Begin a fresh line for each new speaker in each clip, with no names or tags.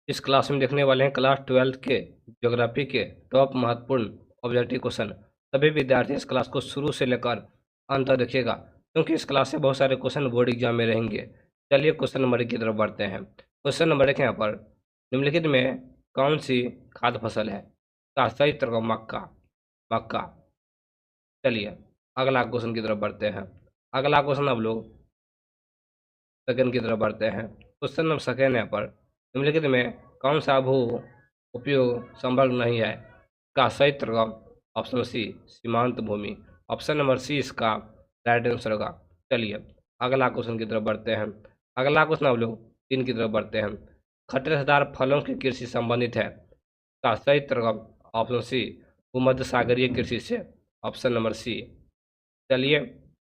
इस क्लास में देखने वाले हैं क्लास 12 के ज्योग्राफी के टॉप महत्वपूर्ण ऑब्जेक्टिव क्वेश्चन। सभी विद्यार्थी इस क्लास को शुरू से लेकर अंत तक देखिएगा, क्योंकि इस क्लास से बहुत सारे क्वेश्चन बोर्ड एग्जाम में रहेंगे। चलिए क्वेश्चन नंबर 1 की तरफ बढ़ते हैं। क्वेश्चन नंबर 1 यहाँ पर, निम्नलिखित में कौन सी खाद्य फसल है? का सही उत्तर होगा मक्का। मक्का। चलिए अगला क्वेश्चन की तरफ बढ़ते हैं। अगला क्वेश्चन अब लोग सेकंड की तरफ बढ़ते हैं। क्वेश्चन नंबर सेकंड यहाँ पर, निम्नलिखित में कौन सा भू उपयोग संभव नहीं है? का सही उत्तर होगा ऑप्शन सी सीमांत भूमि। ऑप्शन नंबर सी इसका राइट आंसर होगा। चलिए अगला क्वेश्चन की तरफ बढ़ते हैं। अगला क्वेश्चन हम लोग 3 की तरफ बढ़ते हैं। खट्टेदार फलों की कृषि संबंधित है? का सही उत्तर होगा ऑप्शन सी भूमध्य सागरीय कृषि से। Option number C. चलिए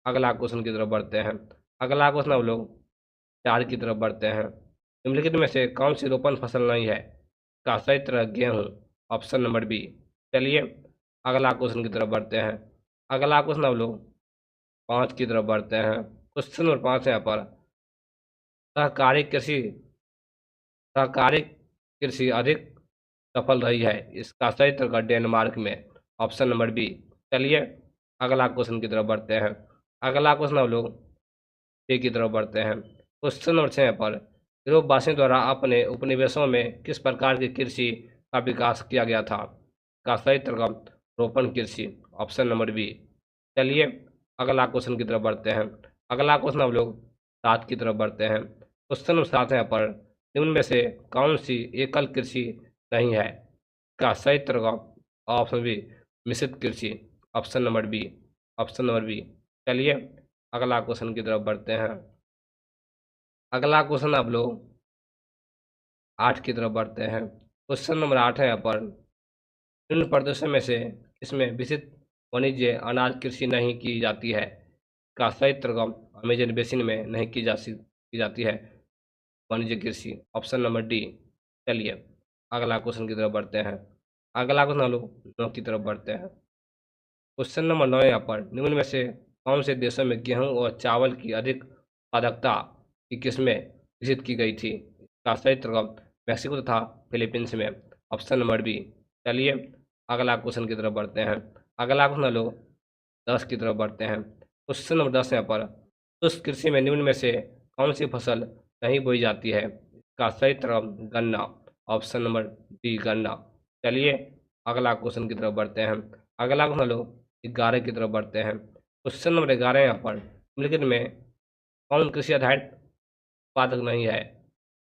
अगला क्वेश्चन की तरफ बढ़ते हैं। अगला क्वेश्चन हम लोग 4 की तरफ बढ़ते हैं। निम्नलिखित में से कौन सी रोपण फसल नहीं है? का सही उत्तर गेहूँ। Option number B. चलिए अगला क्वेश्चन की तरफ बढ़ते हैं। अगला क्वेश्चन हम लोग 5 की तरफ बढ़ते हैं। क्वेश्चन नंबर 5 यहाँ पर, सहकारी कृषि सहकारी कृषि अधिक सफल रही है, इसका सही उत्तर होगा डेनमार्क में। Option number B. चलिए अगला क्वेश्चन की तरफ बढ़ते हैं। अगला क्वेश्चन हम लोग 6 की तरफ बढ़ते हैं। क्वेश्चन नंबर 6 पर, यूरोपवासियों द्वारा अपने उपनिवेशों में किस प्रकार की कृषि का विकास किया गया था? का सही उत्तर होगा रोपण कृषि। Option number B. चलिए अगला क्वेश्चन की तरफ बढ़ते हैं। अगला क्वेश्चन हम लोग 7 की तरफ बढ़ते हैं। क्वेश्चन नंबर 7 यहाँ पर, निम्न में से कौन सी एकल कृषि नहीं है? का सही उत्तर होगा ऑप्शन बी मिश्रित कृषि। Option number B. Option number B. चलिए अगला क्वेश्चन की तरफ बढ़ते हैं। अगला क्वेश्चन आप लोग 8 की तरफ बढ़ते हैं। क्वेश्चन नंबर 8 है यहाँ पर, निम्न प्रदेशों में से इसमें विशिष्ट वाणिज्य अनाज कृषि नहीं की जाती है? का सही उत्तर होगा अमेजन बेसिन में नहीं की जाती है वाणिज्य कृषि। Option number D. चलिए अगला क्वेश्चन की तरफ बढ़ते हैं। अगला क्वेश्चन हम लोग 9 की तरफ बढ़ते हैं। क्वेश्चन नंबर 9 यहाँ पर, निम्न में से कौन से देशों में गेहूं और चावल की अधिक उत्पादकता की किस्में विकसित की गई थी? का सही उत्तर होगा मैक्सिको तथा फिलीपींस में। Option number B. चलिए अगला क्वेश्चन की तरफ बढ़ते हैं। अगला क्वेश्चन हम लोग 10 की तरफ बढ़ते हैं। क्वेश्चन नंबर 10 यहाँ पर, शुष्क कृषि में निम्न में से कौन सी फसल नहीं बोई जाती है? का सही उत्तर गन्ना। ऑप्शन नंबर डी गन्ना। चलिए अगला क्वेश्चन की तरफ बढ़ते हैं। अगला क्वेश्चन हम लोग 11 की तरफ बढ़ते हैं। क्वेश्चन नंबर 11 यहाँ पर, निम्नलिखित में कौन कृषि आधारित उत्पादक नहीं है?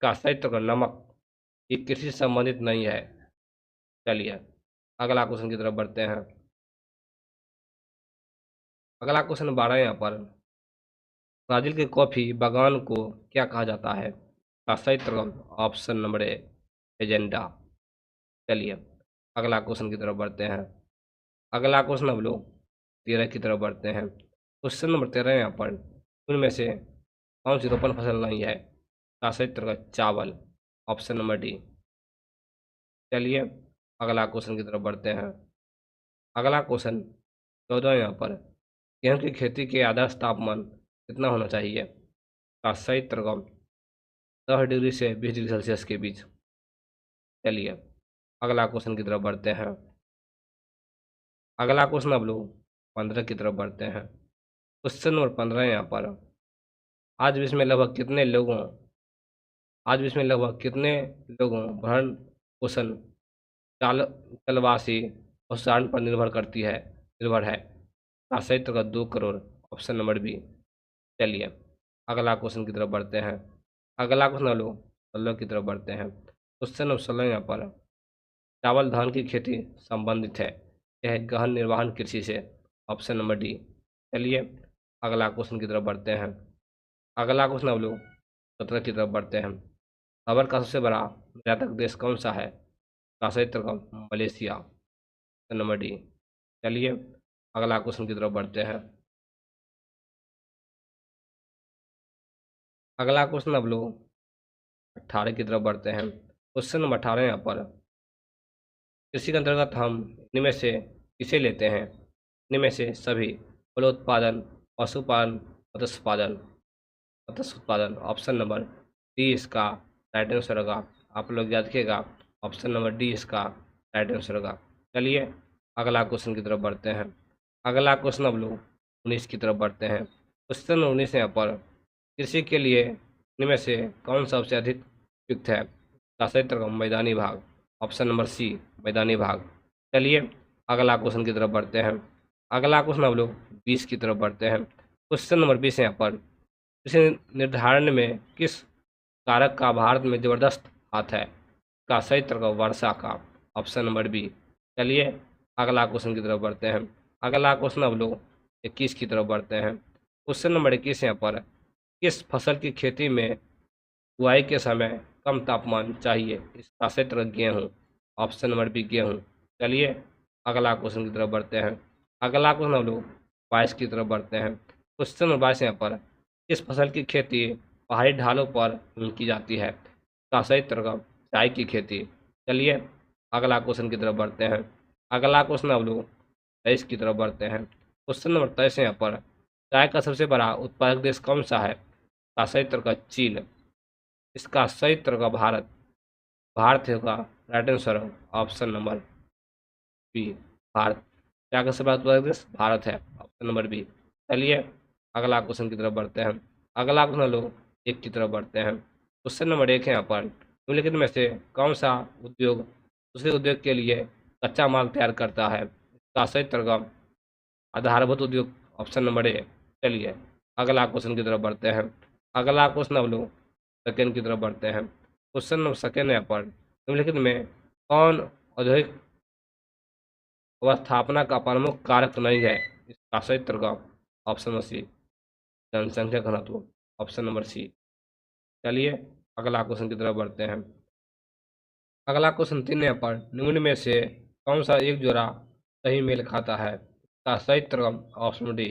का सही उत्तर नमक। ये कृषि से संबंधित नहीं है। चलिए अगला क्वेश्चन की तरफ बढ़ते हैं। अगला क्वेश्चन 12 यहाँ पर, ब्राजील के कॉफी बागान को क्या कहा जाता है? का सही उत्तर ऑप्शन नंबर ए एजेंडा। चलिए अगला क्वेश्चन की तरफ बढ़ते हैं। अगला क्वेश्चन हम लोग 13 की तरफ बढ़ते हैं। क्वेश्चन नंबर 13 यहाँ पर, उनमें से कौन सी रोपण फसल नहीं है? का सही उत्तर चावल। Option number D. चलिए अगला क्वेश्चन की तरफ बढ़ते हैं। अगला क्वेश्चन 14 यहाँ पर, गेहूं की खेती के आदर्श तापमान कितना होना चाहिए? का सही उत्तर 10 डिग्री से 20 डिग्री सेल्सियस के बीच। चलिए अगला क्वेश्चन की तरफ बढ़ते हैं। अगला क्वेश्चन अब लोग 15 की तरफ बढ़ते हैं। क्वेश्चन नंबर 15 यहाँ पर, आज विश्व में लगभग कितने लोगों आज विश्व में लगभग कितने लोगों भरण पोषण चाल चलवासी और सारण पर निर्भर है? का सही उत्तर 2 करोड़। Option number B. चलिए अगला क्वेश्चन की तरफ बढ़ते हैं। अगला क्वेश्चन हम लोग 16 की तरफ बढ़ते हैं। क्वेश्चन नंबर 16 यहाँ पर, चावल धान की खेती संबंधित है, यह गहन निर्वहन कृषि से। Option number D. चलिए अगला क्वेश्चन की तरफ बढ़ते हैं। अगला क्वेश्चन हम लोग 17 की तरफ बढ़ते हैं। रबर का सबसे बड़ा निर्यातक देश कौन सा है? का सही उत्तर मलेशिया। Option number D. चलिए अगला क्वेश्चन की तरफ बढ़ते हैं। अगला क्वेश्चन अब लोग 18 की तरफ बढ़ते हैं। क्वेश्चन नंबर 18 यहाँ पर, कृषि के अंतर्गत हम इनमें से किसे लेते हैं? इनमें से सभी फलोत्पादन, पशुपालन, मत्स्य उत्पादन। ऑप्शन नंबर डी इसका राइट आंसर होगा आप लोग याद रखिएगा ऑप्शन नंबर डी इसका राइट आंसर होगा। चलिए अगला क्वेश्चन की तरफ बढ़ते हैं। अगला क्वेश्चन अब लोग 19 की तरफ बढ़ते हैं। क्वेश्चन 19 यहाँ पर कृषि के लिए इनमें से कौन सबसे अधिक उपयुक्त है? का सही उत्तर होगा मैदानी भाग, ऑप्शन नंबर सी मैदानी भाग। चलिए अगला क्वेश्चन की तरफ बढ़ते हैं। अगला क्वेश्चन हम लोग 20 की तरफ बढ़ते हैं। क्वेश्चन नंबर 20 यहाँ पर कृषि निर्धारण में किस कारक का भारत में जबरदस्त हाथ है? का सही उत्तर होगा वर्षा का, ऑप्शन नंबर बी। चलिए अगला क्वेश्चन की तरफ बढ़ते हैं। अगला क्वेश्चन अब लोग 21 की तरफ बढ़ते हैं। क्वेश्चन नंबर 21 यहाँ पर किस फसल की खेती में बुआई के समय कम तापमान चाहिए? इसका सही उत्तर गेहूँ, ऑप्शन नंबर बी गेहूँ। चलिए अगला क्वेश्चन की तरफ बढ़ते हैं। अगला क्वेश्चन हम लोग 22 की तरफ बढ़ते हैं। क्वेश्चन नंबर 22 यहाँ पर किस फसल की खेती पहाड़ी ढालों पर की जाती है? का सही उत्तर होगा चाय की खेती। चलिए अगला क्वेश्चन की तरफ बढ़ते हैं। अगला क्वेश्चन अब लोग 23 की तरफ बढ़ते हैं। क्वेश्चन नंबर 23 यहाँ पर चाय का सबसे बड़ा उत्पादक देश कौन सा है? का सही उत्तर होगा चीन। इसका सही उत्तर होगा भारत। भारत होगा right answer, option number B Bharat. चाय का सबसे बड़ा उत्पादक देश भारत है, ऑप्शन नंबर बी। चलिए अगला क्वेश्चन की तरफ बढ़ते हैं। अगला क्वेश्चन लोग 1 की तरफ बढ़ते हैं। क्वेश्चन नंबर 1 है यहाँ पर निम्नलिखित में से कौन सा उद्योग दूसरे उद्योग के लिए कच्चा माल तैयार करता है? इसका सही उत्तर होगा आधारभूत उद्योग, ऑप्शन नंबर ए। चलिए अगला क्वेश्चन की तरफ बढ़ते हैं। अगला क्वेश्चन अब लोग सेकेंड की तरफ बढ़ते हैं। क्वेश्चन नंबर सेकेंड यहाँ पर निम्नलिखित में कौन औद्योगिक अवस्थापना का प्रमुख कारक नहीं है? इसका सही उत्तर होगा ऑप्शन नंबर सी जनसंख्या घनत्व, ऑप्शन नंबर सी। चलिए अगला क्वेश्चन की तरफ बढ़ते हैं। अगला क्वेश्चन 3 यहाँ पर निम्न में से कौन सा एक जोड़ा सही मेल खाता है? इसका सही उत्तर होगा ऑप्शन डी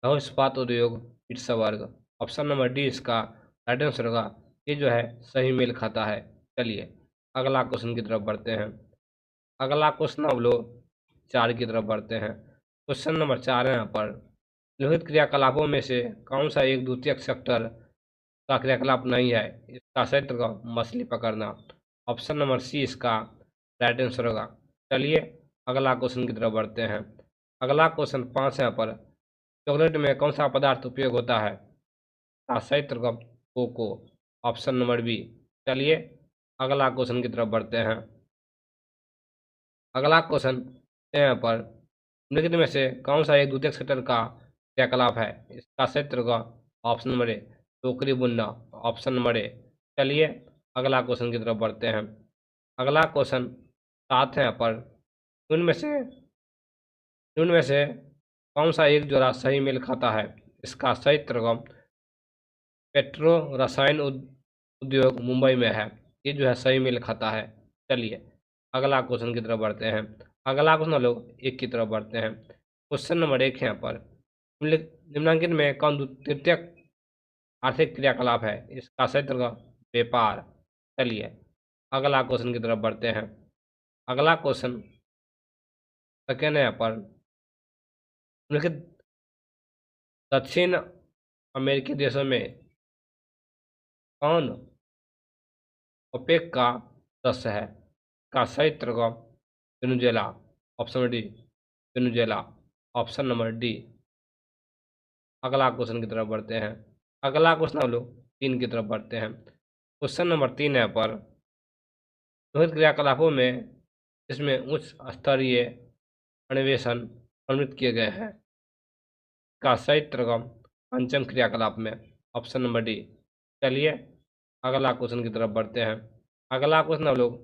लौह इस्पात उद्योग पिट्स वर्ग, ऑप्शन नंबर डी इसका राइट आंसर होगा। ये जो है सही मेल खाता है। चलिए अगला क्वेश्चन की तरफ बढ़ते हैं। अगला क्वेश्चन अब लोग 4 की तरफ बढ़ते हैं। क्वेश्चन नंबर 4 है यहाँ पर निम्नलिखित क्रियाकलापों में से कौन सा एक द्वितीयक सेक्टर का क्रियाकलाप नहीं है? इसका सही उत्तर होगा मछली पकड़ना, ऑप्शन नंबर सी इसका राइट आंसर होगा। चलिए अगला क्वेश्चन की तरफ बढ़ते हैं। अगला क्वेश्चन 5 है यहाँ पर चॉकलेट में कौन सा पदार्थ उपयोग होता है? इसका सही उत्तर होगा कोको, ऑप्शन नंबर बी। चलिए अगला क्वेश्चन की तरफ बढ़ते हैं। अगला क्वेश्चन यहाँ पर निम्नलिखित में से कौन सा एक द्वितीयक सेक्टर का क्रियाकलाप है? इसका सही उत्तर होगा ऑप्शन नंबर ए टोकरी बुनना, ऑप्शन नंबर ए। चलिए अगला क्वेश्चन की तरफ बढ़ते हैं। अगला क्वेश्चन 7 है यहाँ पर निम्न में से कौन सा एक जोड़ा सही मेल खाता है? इसका सही उत्तर होगा पेट्रो रसायन उद्योग मुंबई में है। ये जो है सही मेल खाता है। चलिए अगला क्वेश्चन की तरफ बढ़ते हैं। अगला क्वेश्चन लोग 1 की तरफ बढ़ते हैं। क्वेश्चन नंबर 1 है यहाँ पर निम्नांकित में कौन तृतीयक आर्थिक क्रियाकलाप है? इसका सही उत्तर होगा व्यापार। चलिए अगला क्वेश्चन की तरफ बढ़ते हैं। अगला क्वेश्चन सेकेंड है यहाँ पर निम्नलिखित दक्षिण अमेरिकी देशों में कौन ओपेक का सदस्य है? का सही उत्तर होगा Venezuela, option number D Venezuela, option number D. अगला क्वेश्चन की तरफ बढ़ते हैं। अगला क्वेश्चन हम लोग 3 की तरफ बढ़ते हैं। क्वेश्चन नंबर 3 है पर रोहित क्रियाकलापों में इसमें उच्च स्तरीय अन्वेषण सम्मिलित किए गए हैं। का सही उत्तर होगा पंचम क्रियाकलाप में, ऑप्शन नंबर डी। चलिए अगला क्वेश्चन की तरफ बढ़ते हैं। अगला क्वेश्चन हम लोग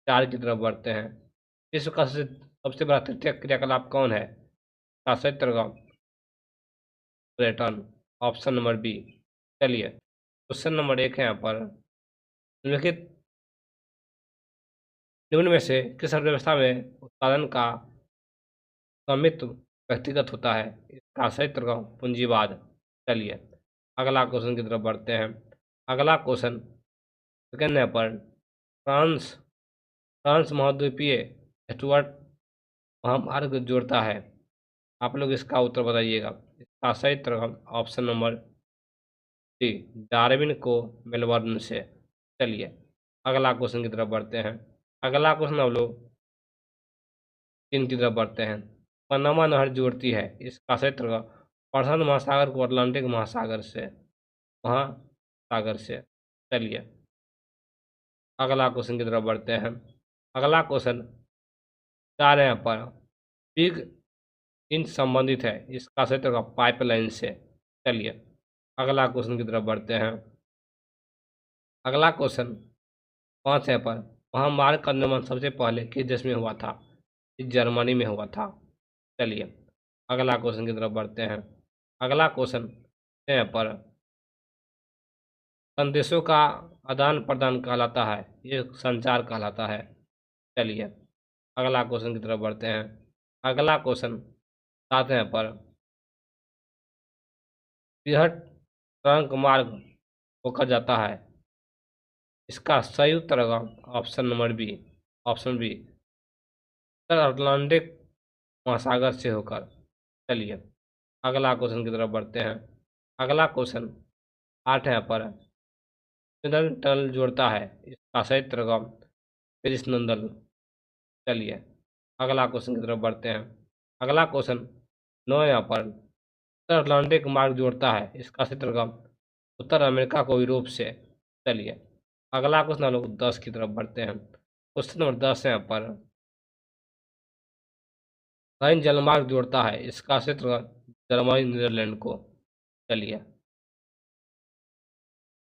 4 की तरफ बढ़ते हैं। विश्व का सबसे बड़ा तृतीय क्रियाकलाप कौन है? का सही उत्तर होगा पर्यटन, ऑप्शन नंबर बी। चलिए क्वेश्चन नंबर 1 है यहाँ पर निम्नलिखित निम्न में से किस अर्थव्यवस्था में उत्पादन का स्वामित्व व्यक्तिगत होता है? इसका सही उत्तर होगा पूंजीवाद। चलिए अगला क्वेश्चन की तरफ बढ़ते हैं। अगला क्वेश्चन सेकेंड है पर फ्रांस फ्रांस महाद्वीपीय एस्टुअर्ट महामार्ग जोड़ता है। आप लोग इसका उत्तर बताइएगा। इसका सही उत्तर होगा ऑप्शन नंबर डी डार्विन को मेलबर्न से। चलिए अगला क्वेश्चन की तरफ बढ़ते हैं। अगला क्वेश्चन हम लोग चीन की तरफ बढ़ते हैं। पनामा नहर जोड़ती है इसका क्षेत्र का प्रशांत महासागर को अटलांटिक महासागर से। चलिए अगला क्वेश्चन की तरफ बढ़ते हैं। अगला क्वेश्चन 4 यहाँ पर बिग इन संबंधित है इसका क्षेत्र का पाइपलाइन से। चलिए अगला क्वेश्चन की तरफ बढ़ते हैं। अगला क्वेश्चन 5 यहाँ पर महामार्ग का निर्माण सबसे पहले किस देश में हुआ था? इस जर्मनी में हुआ था। चलिए अगला क्वेश्चन की तरफ बढ़ते हैं। अगला क्वेश्चन यहाँ पर संदेशों का आदान प्रदान कहलाता है, ये संचार कहलाता है। चलिए अगला क्वेश्चन की तरफ बढ़ते हैं। अगला क्वेश्चन 7 यहाँ पर बृहद ट्रंक मार्ग होकर जाता है इसका सही उत्तर होगा ऑप्शन बी उत्तर अटलांटिक महासागर से होकर। चलिए अगला क्वेश्चन की तरफ बढ़ते हैं। अगला क्वेश्चन 8 यहाँ पर नंदन टनल जोड़ता है इसका सही उत्तर होगा नंदन। चलिए अगला क्वेश्चन की तरफ बढ़ते हैं। अगला क्वेश्चन 9 यहाँ पर उत्तर अटलांटिक मार्ग जोड़ता है इसका क्षेत्र का उत्तर अमेरिका को यूरोप से। चलिए अगला क्वेश्चन हम लोग 10 की तरफ बढ़ते हैं। क्वेश्चन नंबर 10 यहाँ पर राइन जलमार्ग जोड़ता है इसका क्षेत्र जर्मनी नीदरलैंड को। चलिए